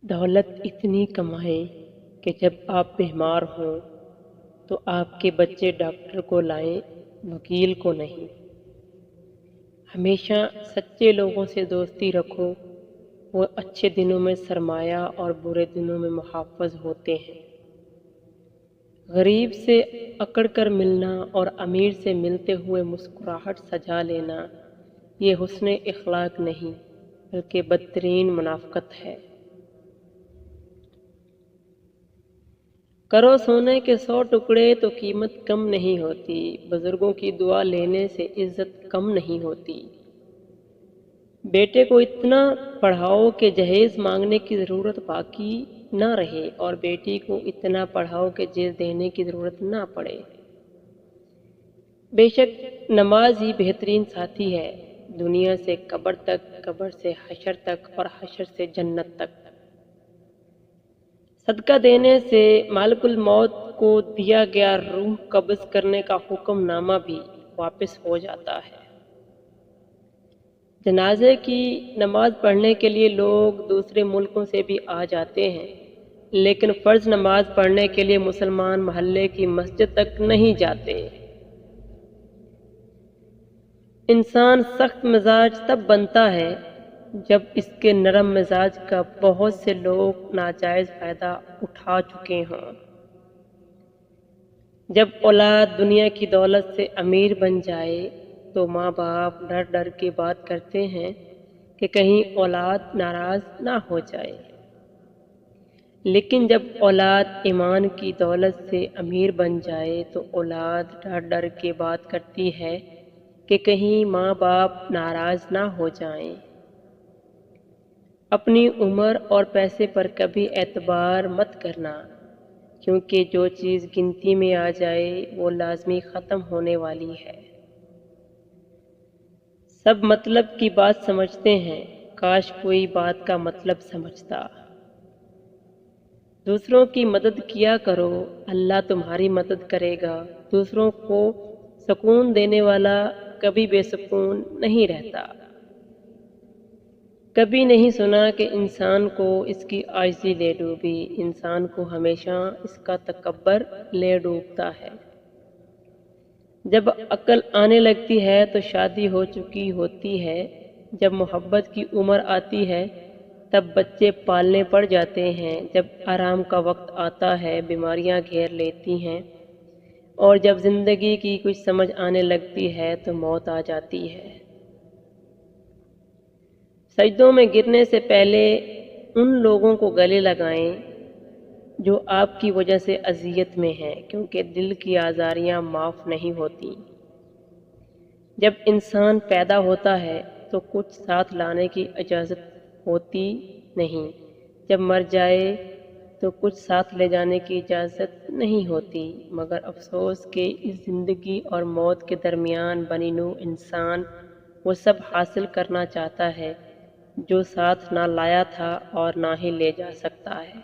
دولت اتنی کمائیں کہ جب آپ بیمار ہوں تو آپ کے بچے ڈاکٹر کو لائیں، وکیل کو نہیں۔ ہمیشہ سچے لوگوں سے دوستی رکھو، وہ اچھے دنوں میں سرمایہ اور برے دنوں میں محافظ ہوتے ہیں۔ غریب سے اکڑ کر ملنا اور امیر سے ملتے ہوئے مسکراہٹ سجا لینا، یہ حسن اخلاق نہیں بلکہ بدترین منافقت ہے۔ کرو سونے کے 100 ٹکڑے تو قیمت کم نہیں ہوتی، بزرگوں کی دعا لینے سے عزت کم نہیں ہوتی۔ بیٹے کو اتنا پڑھاؤ کہ جہیز مانگنے کی ضرورت باقی نہ رہے اور بیٹی کو اتنا پڑھاؤ کہ جہیز دینے کی ضرورت نہ پڑے۔ بے شک نماز ہی بہترین ساتھی ہے، دنیا سے قبر تک، قبر سے حشر تک اور حشر سے جنت تک۔ صدقہ دینے سے مالک الموت کو دیا گیا روح قبض کرنے کا حکم نامہ بھی واپس ہو جاتا ہے۔ جنازے کی نماز پڑھنے کے لیے لوگ دوسرے ملکوں سے بھی آ جاتے ہیں، لیکن فرض نماز پڑھنے کے لیے مسلمان محلے کی مسجد تک نہیں جاتے۔ انسان سخت مزاج تب بنتا ہے جب اس کے نرم مزاج کا بہت سے لوگ ناجائز فائدہ اٹھا چکے ہوں۔ جب اولاد دنیا کی دولت سے امیر بن جائے تو ماں باپ ڈر ڈر کے بات کرتے ہیں کہ کہیں اولاد ناراض نہ ہو جائے، لیکن جب اولاد ایمان کی دولت سے امیر بن جائے تو اولاد ڈر ڈر کے بات کرتی ہے کہ کہیں ماں باپ ناراض نہ ہو جائیں۔ اپنی عمر اور پیسے پر کبھی اعتبار مت کرنا، کیونکہ جو چیز گنتی میں آ جائے وہ لازمی ختم ہونے والی ہے۔ سب مطلب کی بات سمجھتے ہیں، کاش کوئی بات کا مطلب سمجھتا۔ دوسروں کی مدد کیا کرو، اللہ تمہاری مدد کرے گا۔ دوسروں کو سکون دینے والا کبھی بے سکون نہیں رہتا۔ کبھی نہیں سنا کہ انسان کو اس کی عاجزی لے ڈوبی، انسان کو ہمیشہ اس کا تکبر لے ڈوبتا ہے۔ جب عقل آنے لگتی ہے تو شادی ہو چکی ہوتی ہے، جب محبت کی عمر آتی ہے تب بچے پالنے پڑ جاتے ہیں، جب آرام کا وقت آتا ہے بیماریاں گھیر لیتی ہیں، اور جب زندگی کی کچھ سمجھ آنے لگتی ہے تو موت آ جاتی ہے۔ سجدوں میں گرنے سے پہلے ان لوگوں کو گلے لگائیں جو آپ کی وجہ سے اذیت میں ہیں، کیونکہ دل کی آزاریاں معاف نہیں ہوتی۔ جب انسان پیدا ہوتا ہے تو کچھ ساتھ لانے کی اجازت ہوتی نہیں، جب مر جائے تو کچھ ساتھ لے جانے کی اجازت نہیں ہوتی، مگر افسوس کہ اس زندگی اور موت کے درمیان بنی نوع انسان وہ سب حاصل کرنا چاہتا ہے جو ساتھ نہ لایا تھا اور نہ ہی لے جا سکتا ہے۔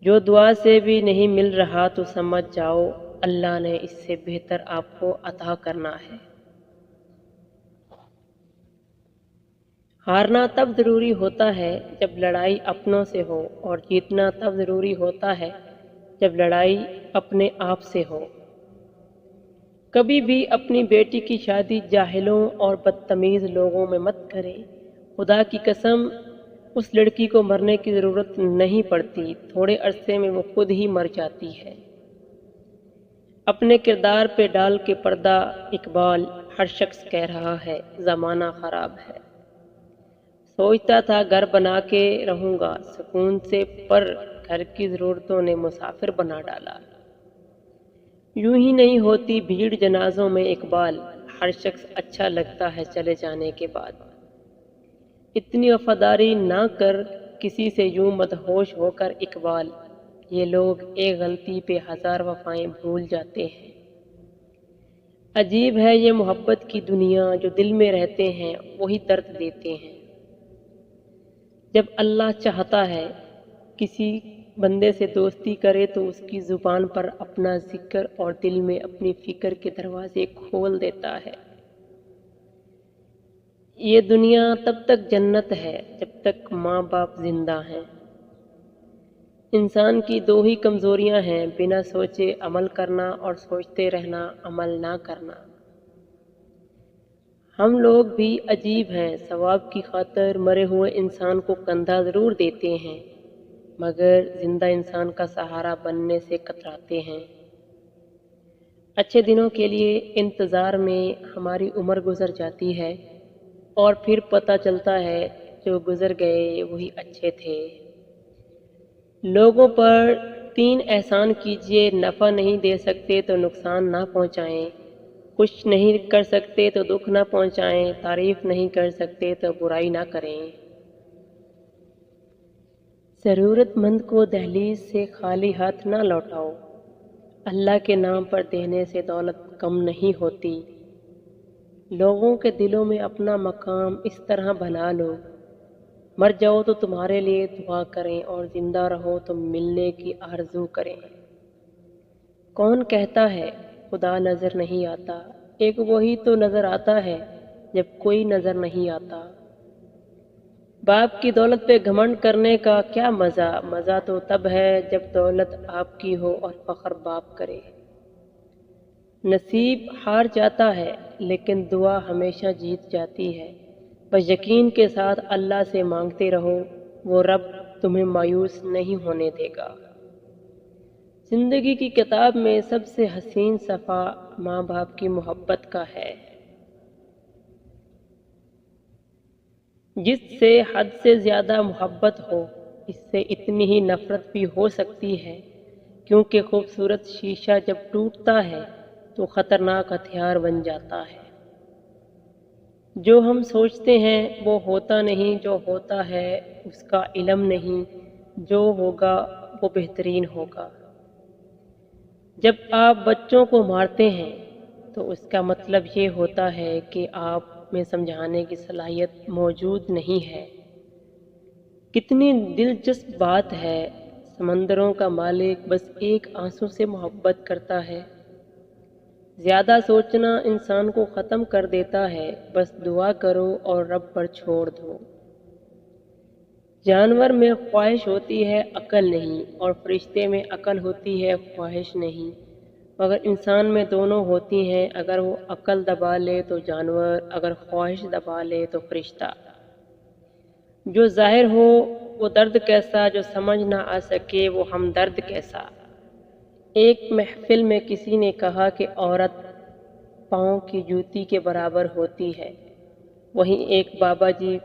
جو دعا سے بھی نہیں مل رہا تو سمجھ جاؤ اللہ نے اس سے بہتر آپ کو عطا کرنا ہے۔ ہارنا تب ضروری ہوتا ہے جب لڑائی اپنوں سے ہو، اور جیتنا تب ضروری ہوتا ہے جب لڑائی اپنے آپ سے ہو۔ کبھی بھی اپنی بیٹی کی شادی جاہلوں اور بدتمیز لوگوں میں مت کریں، خدا کی قسم اس لڑکی کو مرنے کی ضرورت نہیں پڑتی، تھوڑے عرصے میں وہ خود ہی مر جاتی ہے۔ اپنے کردار پہ ڈال کے پردہ، اقبال ہر شخص کہہ رہا ہے زمانہ خراب ہے۔ سوچتا تھا گھر بنا کے رہوں گا سکون سے، پر گھر کی ضرورتوں نے مسافر بنا ڈالا۔ یوں ہی نہیں ہوتی بھیڑ جنازوں میں اقبال، ہر شخص اچھا لگتا ہے چلے جانے کے بعد۔ اتنی وفاداری نہ کر کسی سے یوں مدہوش ہو کر اقبال، یہ لوگ ایک غلطی پہ 1000 وفائیں بھول جاتے ہیں۔ عجیب ہے یہ محبت کی دنیا، جو دل میں رہتے ہیں وہی درد دیتے ہیں۔ جب اللہ چاہتا ہے کسی بندے سے دوستی کرے تو اس کی زبان پر اپنا ذکر اور دل میں اپنی فکر کے دروازے کھول دیتا ہے۔ یہ دنیا تب تک جنت ہے جب تک ماں باپ زندہ ہیں۔ انسان کی دو ہی کمزوریاں ہیں، بنا سوچے عمل کرنا اور سوچتے رہنا عمل نہ کرنا۔ ہم لوگ بھی عجیب ہیں، ثواب کی خاطر مرے ہوئے انسان کو کندھا ضرور دیتے ہیں، مگر زندہ انسان کا سہارا بننے سے کتراتے ہیں۔ اچھے دنوں کے لیے انتظار میں ہماری عمر گزر جاتی ہے اور پھر پتہ چلتا ہے جو گزر گئے وہی اچھے تھے۔ لوگوں پر 3 احسان کیجئے، نفع نہیں دے سکتے تو نقصان نہ پہنچائیں، کچھ نہیں کر سکتے تو دکھ نہ پہنچائیں، تعریف نہیں کر سکتے تو برائی نہ کریں۔ ضرورت مند کو دہلیز سے خالی ہاتھ نہ لوٹاؤ، اللہ کے نام پر دینے سے دولت کم نہیں ہوتی۔ لوگوں کے دلوں میں اپنا مقام اس طرح بنا لو، مر جاؤ تو تمہارے لیے دعا کریں اور زندہ رہو تو ملنے کی آرزو کریں۔ کون کہتا ہے خدا نظر نہیں آتا؟ ایک وہی تو نظر آتا ہے جب کوئی نظر نہیں آتا۔ باپ کی دولت پہ گھمنڈ کرنے کا کیا مزہ؟ مزہ تو تب ہے جب دولت آپ کی ہو اور فخر باپ کرے۔ نصیب ہار جاتا ہے لیکن دعا ہمیشہ جیت جاتی ہے۔ بس یقین کے ساتھ اللہ سے مانگتے رہو، وہ رب تمہیں مایوس نہیں ہونے دے گا۔ زندگی کی کتاب میں سب سے حسین صفحہ ماں باپ کی محبت کا ہے، جس سے حد سے زیادہ محبت ہو اس سے اتنی ہی نفرت بھی ہو سکتی ہے، کیونکہ خوبصورت شیشہ جب ٹوٹتا ہے تو خطرناک ہتھیار بن جاتا ہے۔ جو ہم سوچتے ہیں وہ ہوتا نہیں، جو ہوتا ہے اس کا علم نہیں، جو ہوگا وہ بہترین ہوگا۔ جب آپ بچوں کو مارتے ہیں تو اس کا مطلب یہ ہوتا ہے کہ آپ میں سمجھانے کی صلاحیت موجود نہیں ہے۔ کتنی دلچسپ بات ہے، سمندروں کا مالک بس ایک آنسو سے محبت کرتا ہے۔ زیادہ سوچنا انسان کو ختم کر دیتا ہے، بس دعا کرو اور رب پر چھوڑ دو۔ جانور میں خواہش ہوتی ہے عقل نہیں، اور فرشتے میں عقل ہوتی ہے خواہش نہیں، مگر انسان میں دونوں ہوتی ہیں، اگر وہ عقل دبا لے تو جانور، اگر خواہش دبا لے تو فرشتہ۔ جو ظاہر ہو وہ درد کیسا، جو سمجھ نہ آ سکے وہ ہمدرد کیسا۔ ایک محفل میں کسی نے کہا کہ عورت پاؤں کی جوتی کے برابر ہوتی ہے۔ وہیں ایک بابا جی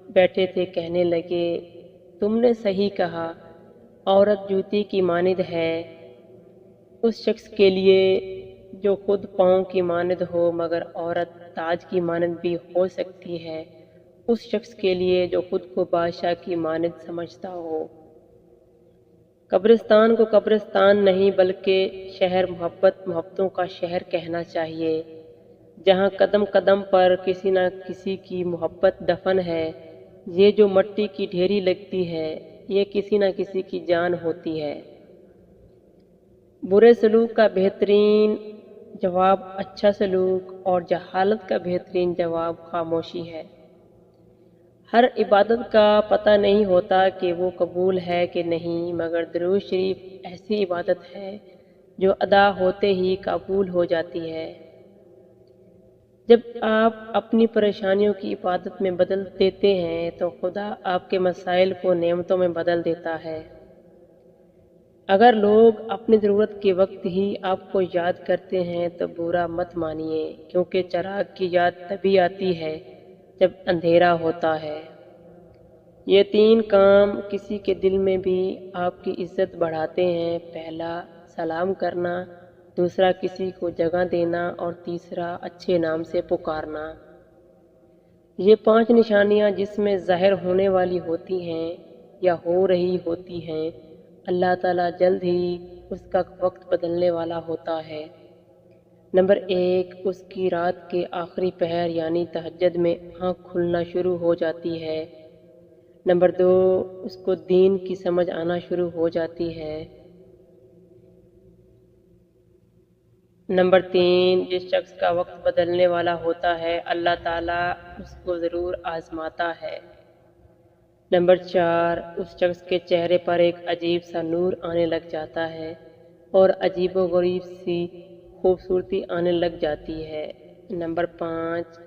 بیٹھے تھے، کہنے لگے تم نے صحیح کہا، عورت جوتی کی مانند ہے اس شخص کے لیے جو خود پاؤں کی مانند ہو، مگر عورت تاج کی مانند بھی ہو سکتی ہے اس شخص کے لیے جو خود کو بادشاہ کی مانند سمجھتا ہو۔ قبرستان کو قبرستان نہیں بلکہ شہر محبتوں کا شہر کہنا چاہیے، جہاں قدم قدم پر کسی نہ کسی کی محبت دفن ہے۔ یہ جو مٹی کی ڈھیری لگتی ہے یہ کسی نہ کسی کی جان ہوتی ہے۔ برے سلوک کا بہترین جواب اچھا سلوک، اور جہالت کا بہترین جواب خاموشی ہے۔ ہر عبادت کا پتہ نہیں ہوتا کہ وہ قبول ہے کہ نہیں، مگر درود شریف ایسی عبادت ہے جو ادا ہوتے ہی قبول ہو جاتی ہے۔ جب آپ اپنی پریشانیوں کی عبادت میں بدل دیتے ہیں تو خدا آپ کے مسائل کو نعمتوں میں بدل دیتا ہے۔ اگر لوگ اپنی ضرورت کے وقت ہی آپ کو یاد کرتے ہیں تو برا مت مانیے، کیونکہ چراغ کی یاد تبھی آتی ہے جب اندھیرا ہوتا ہے۔ یہ 3 کام کسی کے دل میں بھی آپ کی عزت بڑھاتے ہیں۔ پہلا سلام کرنا، دوسرا کسی کو جگہ دینا، اور تیسرا اچھے نام سے پکارنا۔ یہ 5 نشانیاں جس میں ظاہر ہونے والی ہوتی ہیں یا ہو رہی ہوتی ہیں، اللہ تعالیٰ جلد ہی اس کا وقت بدلنے والا ہوتا ہے۔ نمبر 1، اس کی رات کے آخری پہر یعنی تہجد میں آنکھ کھلنا شروع ہو جاتی ہے۔ نمبر 2، اس کو دین کی سمجھ آنا شروع ہو جاتی ہے۔ نمبر 3، جس شخص کا وقت بدلنے والا ہوتا ہے اللہ تعالیٰ اس کو ضرور آزماتا ہے۔ نمبر 4، اس شخص کے چہرے پر ایک عجیب سا نور آنے لگ جاتا ہے اور عجیب و غریب سی خوبصورتی آنے لگ جاتی ہے۔ نمبر 5،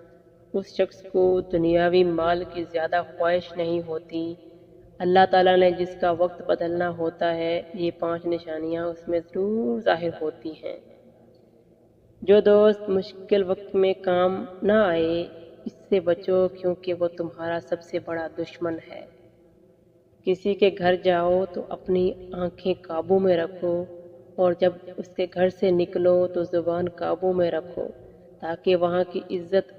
اس شخص کو دنیاوی مال کی زیادہ خواہش نہیں ہوتی۔ اللہ تعالیٰ نے جس کا وقت بدلنا ہوتا ہے یہ 5 نشانیاں اس میں ضرور ظاہر ہوتی ہیں۔ جو دوست مشکل وقت میں کام نہ آئے اس سے بچو کیونکہ وہ تمہارا سب سے بڑا دشمن ہے۔ کسی کے گھر جاؤ تو اپنی آنکھیں قابو میں رکھو اور جب اس کے گھر سے نکلو تو زبان قابو میں رکھو تاکہ وہاں کی عزت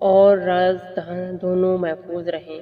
اور راز دونوں محفوظ رہیں۔